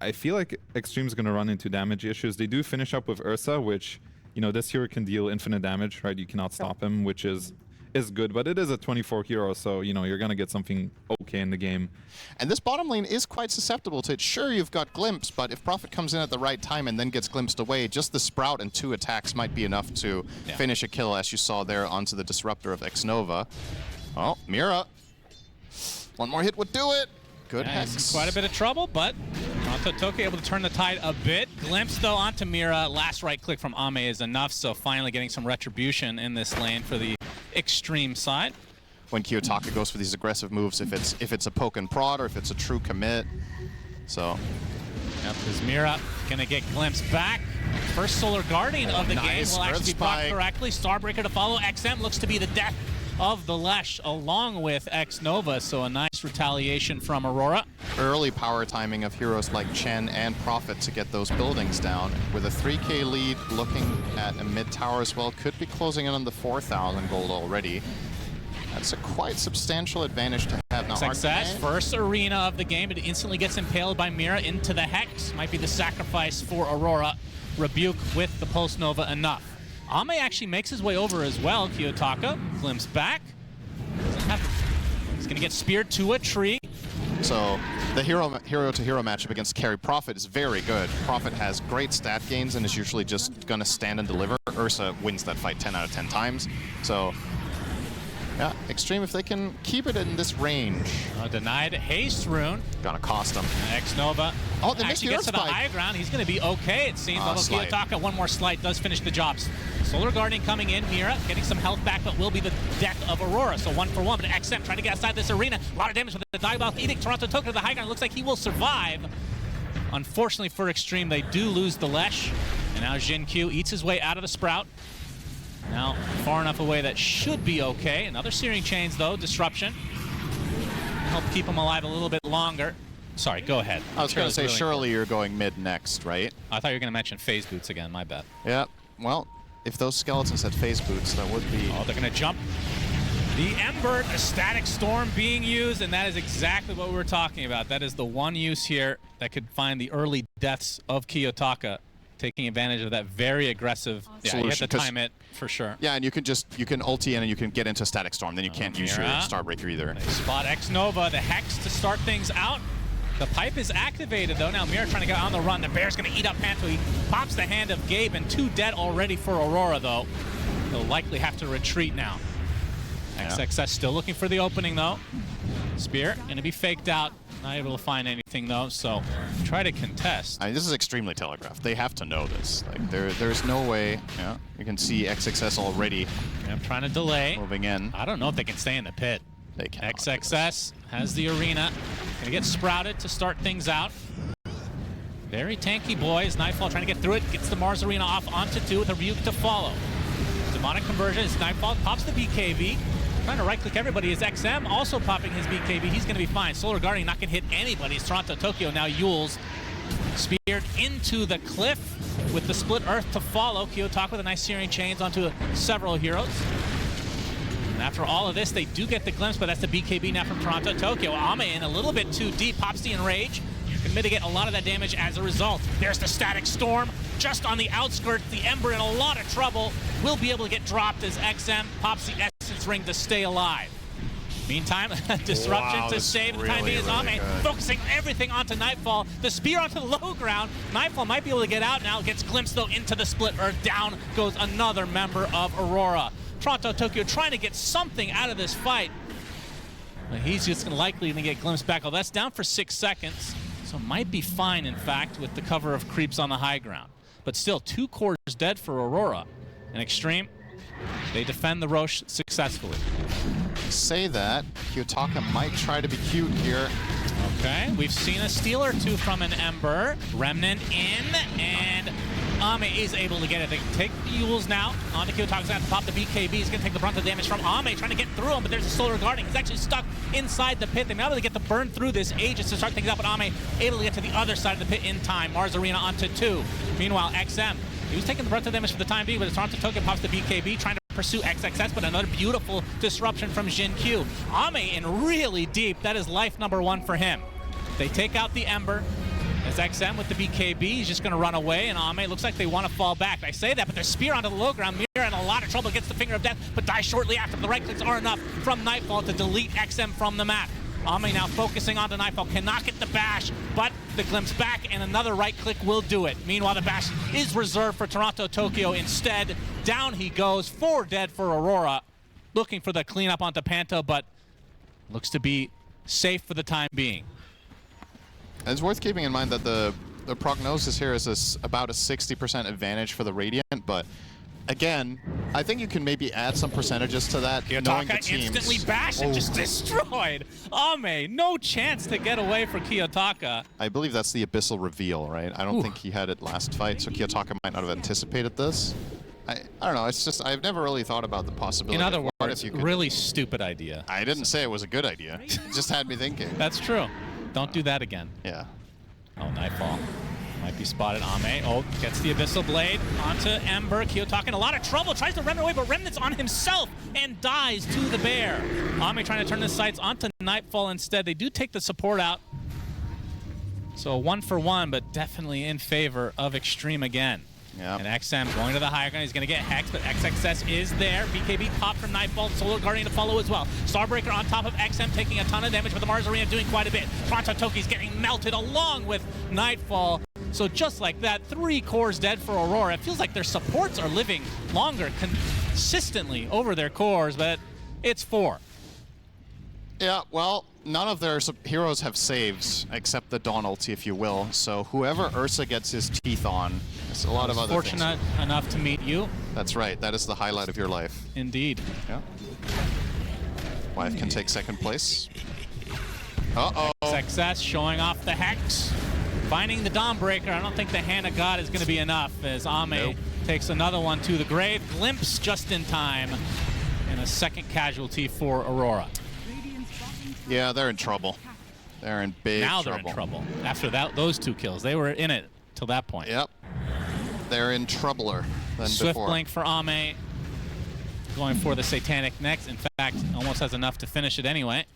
I feel like Xtreme's going to run into damage issues. They do finish up with Ursa, which, you know, this hero can deal infinite damage, right? You cannot stop him, which is good, but it is a 24 hero, so, you know, you're going to get something okay in the game. And this bottom lane is quite susceptible to it. Sure, you've got Glimpse, but if Prophet comes in at the right time and then gets glimpsed away, just the Sprout and 2 attacks might be enough to finish a kill, as you saw there onto the Disruptor of Xnova. Oh, Mira. One more hit would do it. Good Hex. Quite a bit of trouble, but Toki able to turn the tide a bit. Glimpse, though, onto Mira. Last right click from Ame is enough, so finally getting some retribution in this lane for the Xtreme side. When Kiyotaka goes for these aggressive moves, if it's a poke and prod or if it's a true commit. So yep, is Mira gonna get Glimpse back. First Solar Guardian of the game will actually be blocked correctly. Starbreaker to follow. XM looks to be the death of the Lesh along with Xnova, so a nice retaliation from Aurora. Early power timing of heroes like Chen and Prophet to get those buildings down. With a 3k lead, looking at a mid tower as well, could be closing in on the 4,000 gold already. That's a quite substantial advantage to have now. Success, first arena of the game, it instantly gets impaled by Mira into the Hex. Might be the sacrifice for Aurora. Rebuke with the Pulse Nova enough. Ame actually makes his way over as well. Kiyotaka glimpse back. He's going to get speared to a tree. So the hero-to-hero matchup against carry Prophet is very good. Prophet has great stat gains and is usually just going to stand and deliver. Ursa wins that fight 10 out of 10 times. So yeah, Xtreme, if they can keep it in this range. Denied haste rune. Gonna cost him. Xnova actually gets to the high ground. He's going to be okay, it seems. Although Kiyotaka, one more slight, does finish the jobs. Solar Guardian coming in. Mira getting some health back, but will be the death of Aurora. So 1 for 1. But XM trying to get outside this arena. A lot of damage with the Diabolic Edict. Toronto Token to the high ground. Looks like he will survive. Unfortunately for Xtreme, they do lose the Lesh. And now Jin Q eats his way out of the Sprout. Now, far enough away that should be okay. Another Searing Chains, though. Disruption. Help keep him alive a little bit longer. Sorry, go ahead. I was going to say, really surely you're going mid next, right? I thought you were going to mention phase boots again. My bad. Yeah, well, if those skeletons had phase boots, that would be... Oh, they're going to jump. The Ember, a static storm being used, and that is exactly what we were talking about. That is the one use here that could find the early deaths of Kiyotaka, taking advantage of that very aggressive solution. You have to time it for sure. Yeah, and you can ulti in and you can get into Static Storm. Then you can't use your Starbreaker either. They spot Xnova, the Hex to start things out. The pipe is activated though. Now Mira trying to get on the run. The Bear's going to eat up Panto. He pops the hand of Gabe, and 2 dead already for Aurora though. He'll likely have to retreat now. XXS still looking for the opening though. Spear going to be faked out. Not able to find anything though, so try to contest. I mean, this is extremely telegraphed. They have to know this. Like there's no way. Yeah, you can see XXS already. I'm trying to delay. Moving in. I don't know if they can stay in the pit. They can. XXS has the arena. Gonna get sprouted to start things out. Very tanky boys. Nightfall trying to get through it. Gets the Mars arena off onto 2 with a Rebuke to follow. Demonic conversion is Nightfall. Pops the BKB. Trying to right-click everybody is XM, also popping his BKB. He's going to be fine. Solar Guardian not going to hit anybody. It's Toronto Tokyo now. Yules speared into the cliff with the Split Earth to follow. Kiyotaka with a nice Searing Chains onto several heroes. And after all of this, they do get the glimpse, but that's the BKB now from Toronto Tokyo. Ame in a little bit too deep. Pops the Enrage. Can mitigate a lot of that damage as a result. There's the Static Storm just on the outskirts. The Ember in a lot of trouble. Will be able to get dropped as XM pops the Essence Ring to stay alive. Meantime, disruption to save the time being is Ame, focusing everything onto Nightfall. The spear onto the low ground. Nightfall might be able to get out now. Gets glimpsed though into the Split Earth. Down goes another member of Aurora. Toronto Tokyo trying to get something out of this fight. But he's just likely going to get glimpsed back. Oh, that's down for 6 seconds. So might be fine, in fact, with the cover of creeps on the high ground. But still, 2 cores dead for Aurora. And Xtreme, they defend the Roche successfully. Say that. Kiyotaka might try to be cute here. Okay, we've seen a steal or 2 from an Ember. Remnant in, and Ame is able to get it. They can take the Yules now. Onto Kiyotaka's going to pop the BKB. He's going to take the brunt of the damage from Ame, trying to get through him, but there's a Solar Guardian. He's actually stuck inside the pit. They may be able to get the burn through this Aegis to start things out, but Ame able to get to the other side of the pit in time. Mars Arena onto 2. Meanwhile, XM, he was taking the brunt of damage for the time being, but Toronto Token pops the BKB, trying to pursue XXS, but another beautiful disruption from Jin Q. Ame in really deep. That is life number 1 for him. They take out the Ember. As XM with the BKB, he's just going to run away, and Ame looks like they want to fall back. I say that, but their spear onto the low ground. Mira in a lot of trouble, gets the finger of death, but dies shortly after. The right clicks are enough from Nightfall to delete XM from the map. Ame now focusing onto Nightfall, cannot get the bash, but the glimpse back, and another right click will do it. Meanwhile, the bash is reserved for Toronto Tokyo instead. Down he goes, 4 dead for Aurora. Looking for the cleanup onto Panto, but looks to be safe for the time being. It's worth keeping in mind that the prognosis here is about a 60% advantage for the Radiant, but again, I think you can maybe add some percentages to that. Knowing the teams. Instantly bashed and just destroyed. Ame, no chance to get away for Kiyotaka. I believe that's the Abyssal reveal, right? I don't think he had it last fight, so Kiyotaka might not have anticipated this. I don't know, it's just, I've never really thought about the possibility. In other of what words, if you could, really stupid idea. I didn't say it was a good idea. It just had me thinking. That's true. Don't do that again. Yeah. Oh, Nightfall. Might be spotted. Ame, oh, gets the Abyssal Blade onto Ember. Kiyotaka in a lot of trouble, tries to Remnant away, but Remnant's on himself and dies to the bear. Ame trying to turn his sights onto Nightfall instead. They do take the support out. So 1 for 1, but definitely in favor of Xtreme again. Yep. And XM going to the higher ground. He's going to get Hex, but XXS is there. BKB popped from Nightfall. Solar Guardian to follow as well. Starbreaker on top of XM taking a ton of damage, but the Mars Arena doing quite a bit. Toronto Toki's getting melted along with Nightfall. So just like that, 3 cores dead for Aurora. It feels like their supports are living longer consistently over their cores, but it's 4. Yeah, well, none of their heroes have saves, except the Dawn ulti, if you will. So whoever Ursa gets his teeth on, there's a lot of other things. Fortunate enough to meet you. That's right. That is the highlight of your life. Indeed. Yeah. Wife can take second place. Uh-oh. Success showing off the Hex. Finding the Dawnbreaker. I don't think the Hand of God is going to be enough as Ame takes another one to the grave. Glimpse just in time. And a second casualty for Aurora. Yeah, they're in trouble. They're in big trouble. Now they're in trouble. After those 2 kills. They were in it till that point. Yep. They're in troubler than Swift before. blink for Ame. Going for the Satanic next. In fact, almost has enough to finish it anyway.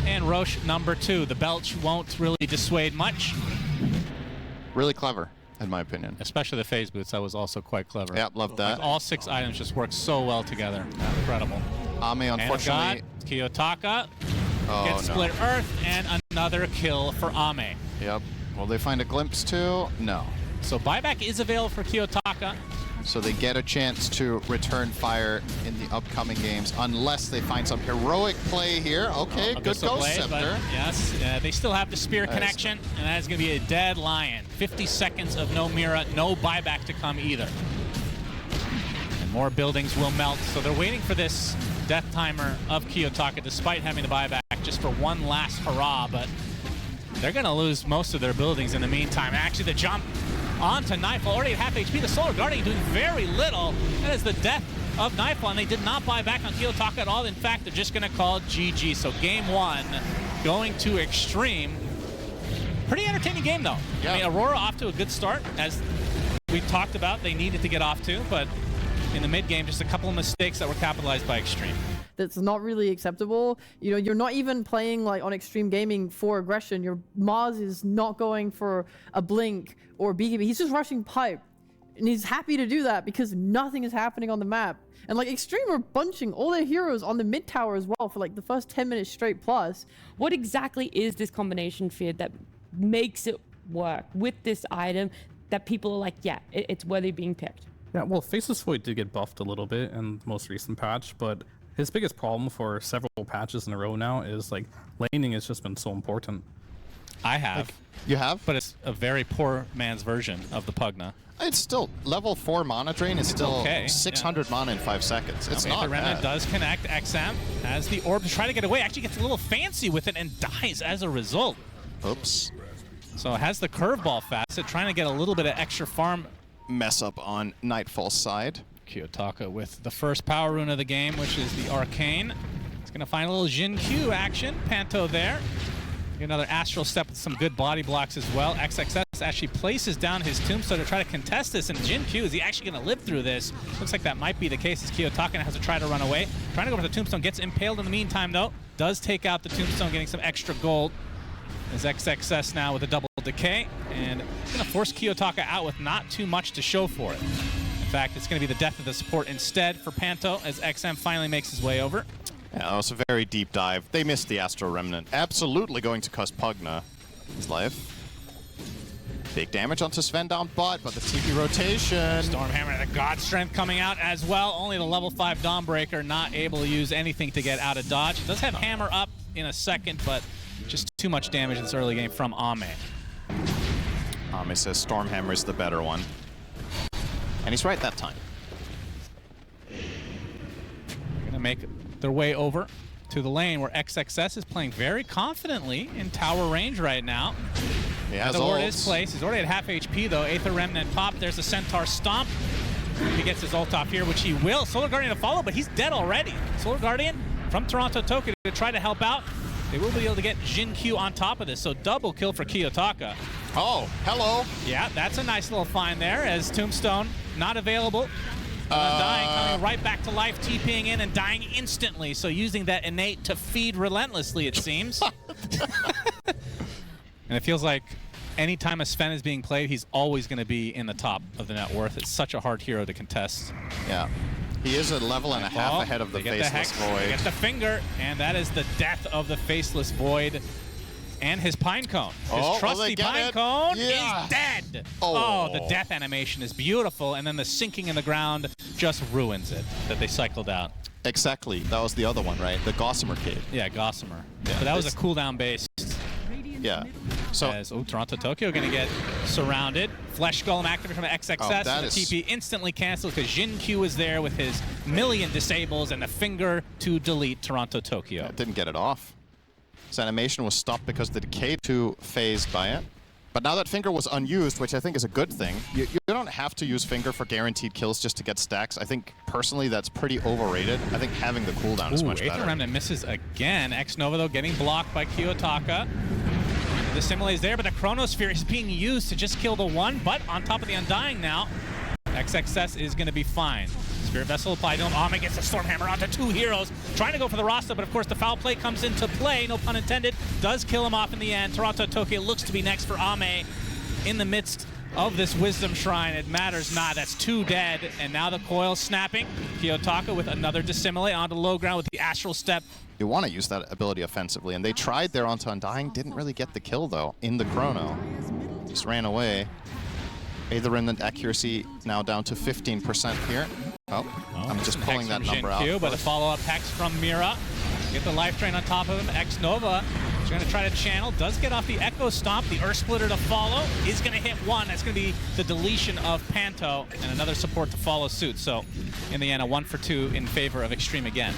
And Roche number 2. The Belch won't really dissuade much. Really clever, in my opinion. Especially the phase boots. That was also quite clever. Yep, love that. Like all 6 items just work so well together. Incredible. Ame, unfortunately. Kiyotaka gets split earth, and another kill for Ame. Yep. Will they find a glimpse too? No. So buyback is available for Kiyotaka. So they get a chance to return fire in the upcoming games, unless they find some heroic play here. Okay, good Ghost Scepter. Yes, they still have the spear connection, and that is going to be a dead lion. 50 seconds of no Mira, no buyback to come either. And more buildings will melt, so they're waiting for this death timer of Kiyotaka, despite having the buyback, just for one last hurrah, but they're going to lose most of their buildings in the meantime. Actually, the jump onto Nightfall, already at half HP. The Solar Guardian doing very little. That is the death of Nightfall, and they did not buy back on Kiyotaka at all. In fact, they're just going to call GG. So game 1 going to Xtreme. Pretty entertaining game, though. Yeah. I mean, Aurora off to a good start, as we talked about. They needed to get off to, but in the mid game, just a couple of mistakes that were capitalized by Xtreme. That's not really acceptable. You know, you're not even playing like on Xtreme Gaming for aggression. Your Mars is not going for a blink or BKB. He's just rushing pipe. And he's happy to do that because nothing is happening on the map. And like Xtreme are bunching all their heroes on the mid tower as well for like the first 10 minutes straight plus. What exactly is this combination feed that makes it work with this item that people are like, yeah, it's worthy being picked? Yeah, well, Faceless Void did get buffed a little bit in the most recent patch, but his biggest problem for several patches in a row now is like laning has just been so important. I have. You have? But it's a very poor man's version of the Pugna. It's still level 4 mana drain is still okay. 600 mana in 5 seconds. It's not the Remnant bad. does connect. XM has the orb to try to get away. Actually gets a little fancy with it and dies as a result. Oops. So it has the curveball facet, trying to get a little bit of extra farm. Mess up on Nightfall's side. Kiyotaka with the first power rune of the game, which is the Arcane. It's going to find a little Jin Q action. Panto there. Get another Astral Step with some good body blocks as well. XXS actually places down his Tombstone to try to contest this, and Jin Q, is he actually going to live through this? Looks like that might be the case as Kiyotaka has to try to run away. Trying to go for the Tombstone, gets impaled in the meantime though. Does take out the Tombstone, getting some extra gold. As XXS now with a double decay, and it's going to force Kiyotaka out with not too much to show for it. In fact, it's going to be the death of the support instead for Panto as XM finally makes his way over. Yeah, that was a very deep dive. They missed the Astro Remnant. Absolutely going to cost Pugna his life. Big damage onto Sven down bot, but the TP rotation. Stormhammer, the God Strength coming out as well. Only the level 5 Dawnbreaker not able to use anything to get out of dodge. It does have Hammer up in a second, but just too much damage in this early game from Ame. Ame says Stormhammer is the better one. And he's right that time. Going to make their way over to the lane where XXS is playing very confidently in tower range right now. He has the ward is ults. placed. He's already at half HP though. Aether Remnant pop. There's the Centaur Stomp. He gets his ult off here, which he will. Solar Guardian to follow, but he's dead already. Solar Guardian from Toronto Tokyo to try to help out. They will be able to get Jin Q on top of this, so double kill for Kiyotaka. Oh, hello. Yeah, that's a nice little find there as Tombstone not available. Undying coming right back to life, TPing in and dying instantly. So using that innate to feed relentlessly, it seems. And it feels like anytime a Sven is being played, he's always going to be in the top of the net worth. It's such a hard hero to contest. Yeah. He is a level and a half ahead of the Faceless Void. They get the finger, and that is the death of the Faceless Void. And his Pine Cone. His trusty Pine Cone is dead. Oh, the death animation is beautiful, and then the sinking in the ground just ruins it, that they cycled out. Exactly. That was the other one, right? The Gossamer Cave. Yeah, Gossamer. Yeah, so that was a cooldown based. Yeah. So As Toronto Tokyo going to get surrounded. Flesh Golem activated from XXS. that The is- TP instantly canceled because Jin Q is there with his million disables and the finger to delete Toronto Tokyo. didn't get it off. His animation was stopped because the decay 2 phased by it. But now that Finger was unused, which I think is a good thing, you don't have to use Finger for guaranteed kills just to get stacks. I think, personally, that's pretty overrated. I think having the cooldown is much Aether better. Remnant misses again. X-Nova, though, getting blocked by Kiyotaka. The Simile is there, but the Chronosphere is being used to just kill the one, but on top of the Undying now, XXS is going to be fine. Spirit Vessel applied to him. Ame gets the Stormhammer onto 2 heroes. Trying to go for the Rasta, but of course the foul play comes into play. No pun intended. Does kill him off in the end. Toronto Tokyo looks to be next for Ame in the midst of this Wisdom Shrine. It matters not. That's 2 dead. And now the coil snapping. Kiyotaka with another Dissimilate onto low ground with the Astral Step. You want to use that ability offensively, and they tried there onto Undying. Didn't really get the kill, though, in the Chrono. Just ran away. Aether Remnant accuracy now down to 15% here. Oh, I'm just pulling that number out. But a follow-up hex from Mira. Get the life drain on top of him. X-Nova is going to try to channel. Does get off the Echo Stomp. The Earth Splitter to follow. Is going to hit 1. That's going to be the deletion of Panto and another support to follow suit. So in the end, a 1 for 2 in favor of Xtreme again.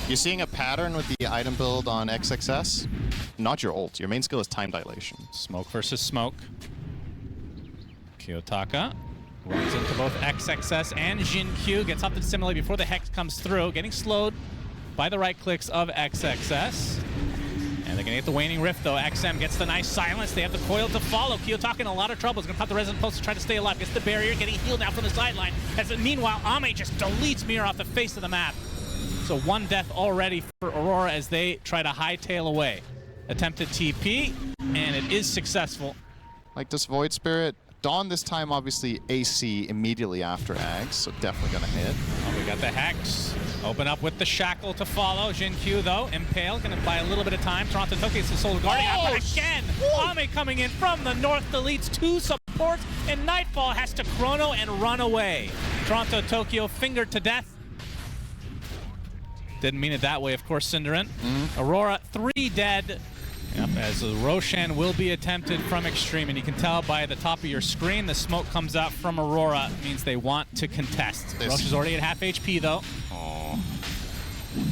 You're seeing a pattern with the item build on XXS? Not your ult. Your main skill is time dilation. Smoke versus smoke. Kiyotaka runs into both XXS and Jin Q. Gets up to Simile before the Hex comes through. Getting slowed by the right clicks of XXS. And they're going to get the Waning Rift, though. XM gets the nice silence. They have the coil to follow. Kiyotaka in a lot of trouble. He's going to pop the Resonant Pulse to try to stay alive. Gets the barrier, getting healed now from the sideline. As meanwhile, Ame just deletes Mira off the face of the map. So 1 death already for Aurora as they try to hightail away. Attempted TP, and it is successful. Like this Void Spirit. Dawn this time, obviously, AC immediately after Ags, so definitely going to hit. Oh, we got the Hex. Open up with the Shackle to follow. Jin Q, though, Impale, going to buy a little bit of time. Toronto Tokyo gets the Solar Guardian. But again, Ame coming in from the north, deletes 2 supports, and Nightfall has to Chrono and run away. Toronto Tokyo fingered to death. Didn't mean it that way, of course, Cinderin. Aurora, 3 dead. Yep, as the Roshan will be attempted from Xtreme, and you can tell by the top of your screen, the smoke comes out from Aurora. It means they want to contest. Rosh is already at half HP, though.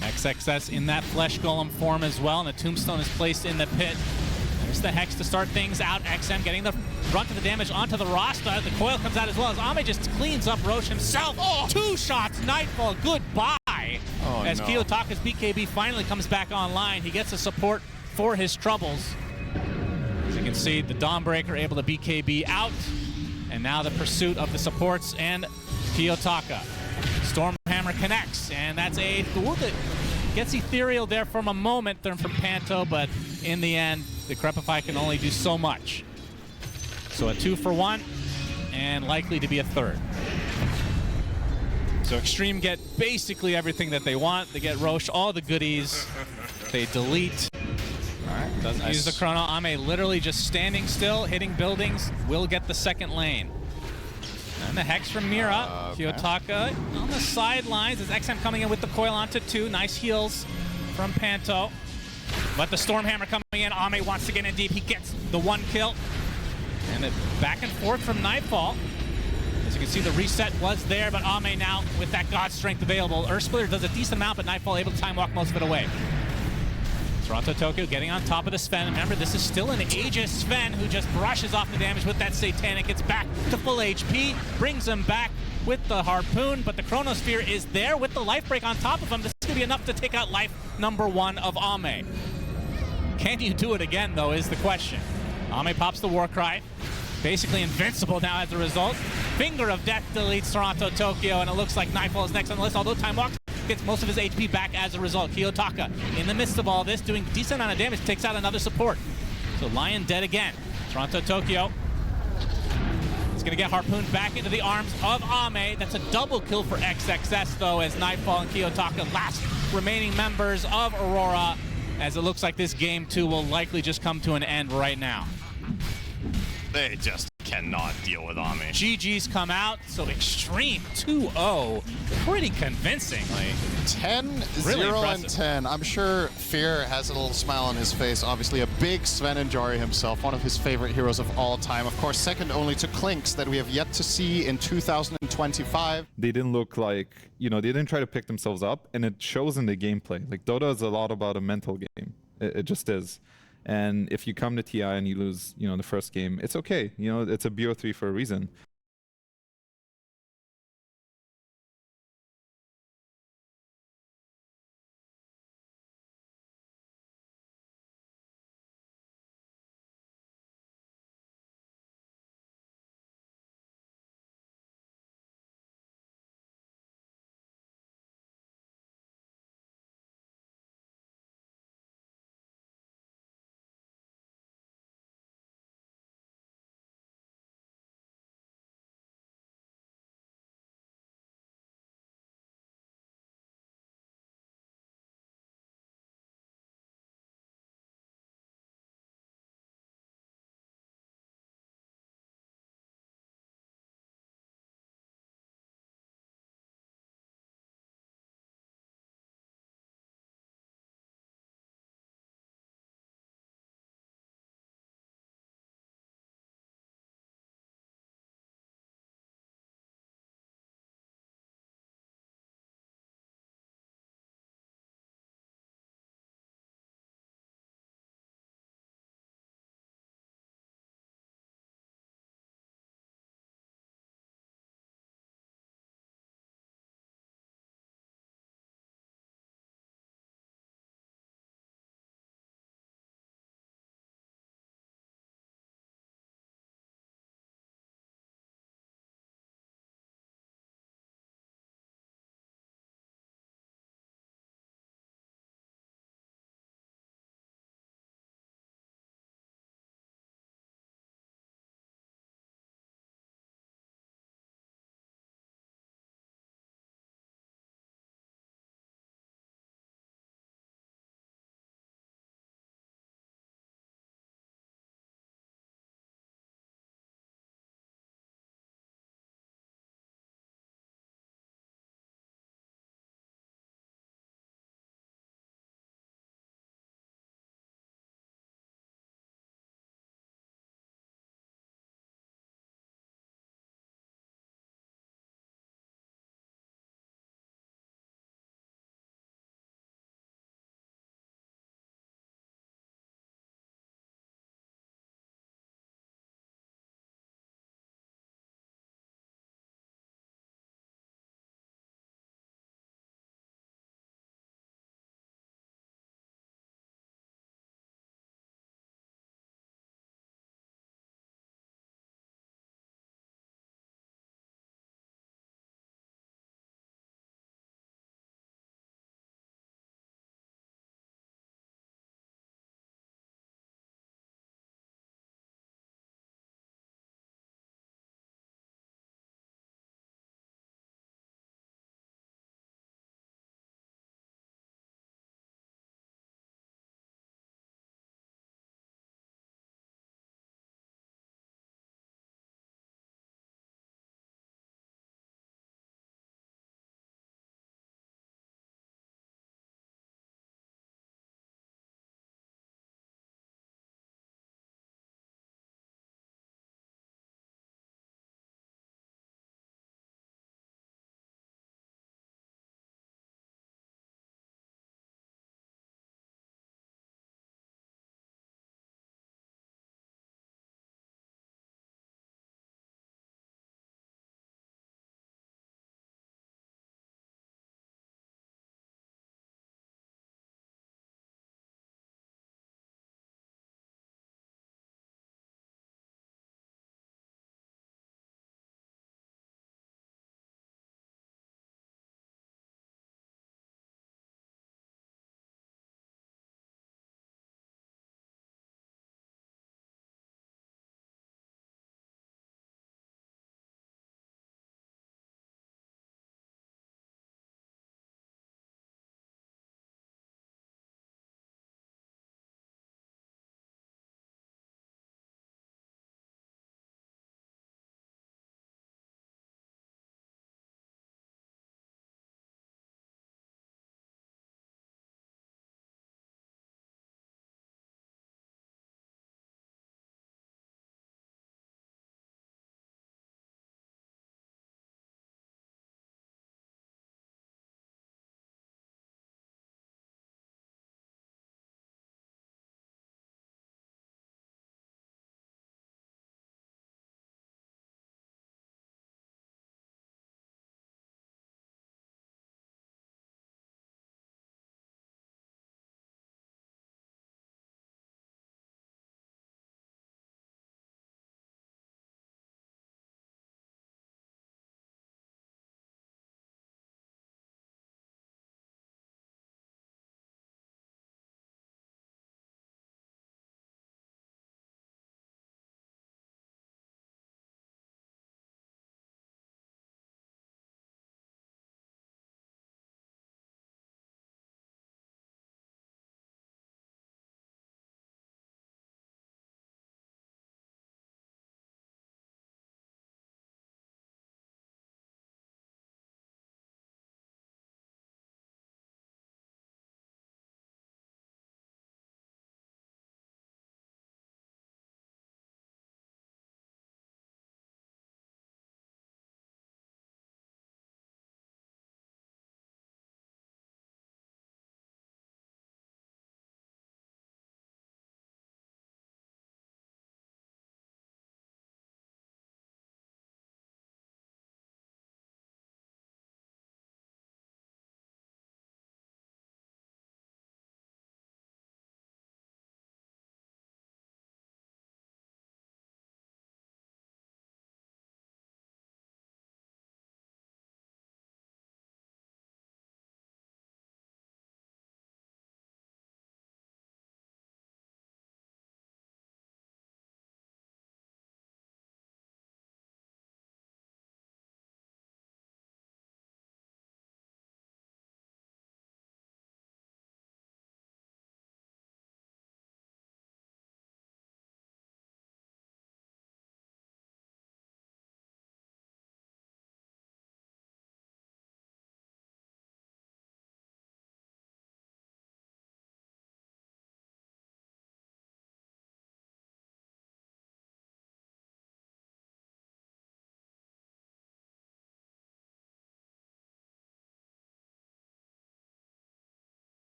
XXS in that Flesh Golem form as well, and the Tombstone is placed in the pit. There's the Hex to start things out. XM getting the brunt of the damage onto the Rasta. The coil comes out as well as Ame just cleans up Rosh himself. 2 shots, Nightfall, goodbye. As Kiyotaka's BKB finally comes back online, he gets the support for his troubles. As you can see, the Dawnbreaker able to BKB out, and now the pursuit of the supports and Kiyotaka. Stormhammer connects, and that's a Thule that gets ethereal there from a moment there from Panto, but in the end, the Crepify can only do so much. So a 2 for 1, and likely to be a third. So Xtreme get basically everything that they want. They get Roche all the goodies. They delete. Doesn't use the chrono. Ame literally just standing still, hitting buildings, will get the second lane. And the Hex from Mira. Kiyotaka on the sidelines as XM coming in with the coil onto 2. Nice heals from Panto. But the Stormhammer coming in. Ame wants to get in deep. He gets the 1 kill. And back and forth from Nightfall. As you can see, the reset was there, but Ame now with that God Strength available. Earthsplitter does a decent amount, but Nightfall able to time walk most of it away. Toronto Tokyo getting on top of the Sven. Remember, this is still an Aegis Sven who just brushes off the damage with that Satanic. Gets back to full HP, brings him back with the Harpoon, but the Chronosphere is there with the Life Break on top of him. This is going to be enough to take out life number 1 of Ame. Can you do it again, though, is the question. Ame pops the Warcry. Basically invincible now as a result. Finger of Death deletes Toronto Tokyo, and it looks like Nightfall is next on the list, although Time Walk gets most of his HP back as a result. Kiyotaka, in the midst of all this, doing decent amount of damage, takes out another support. So Lion dead again. Toronto Tokyo is going to get harpooned back into the arms of Ame. That's a double kill for XXS, though, as Nightfall and Kiyotaka, last remaining members of Aurora, as it looks like this game 2 will likely just come to an end right now. They just cannot deal with Ame. GG's come out, so Xtreme 2-0, pretty convincingly. 10, Really 0, impressive. and 10. I'm sure Fear has a little smile on his face. Obviously, a big Sven Enjari himself, one of his favorite heroes of all time. Of course, second only to Clinks that we have yet to see in 2025. They didn't look like, they didn't try to pick themselves up, and it shows in the gameplay. Like, Dota is a lot about a mental game. It just is. And if you come to TI and you lose, the first game, it's okay. It's a BO3 for a reason.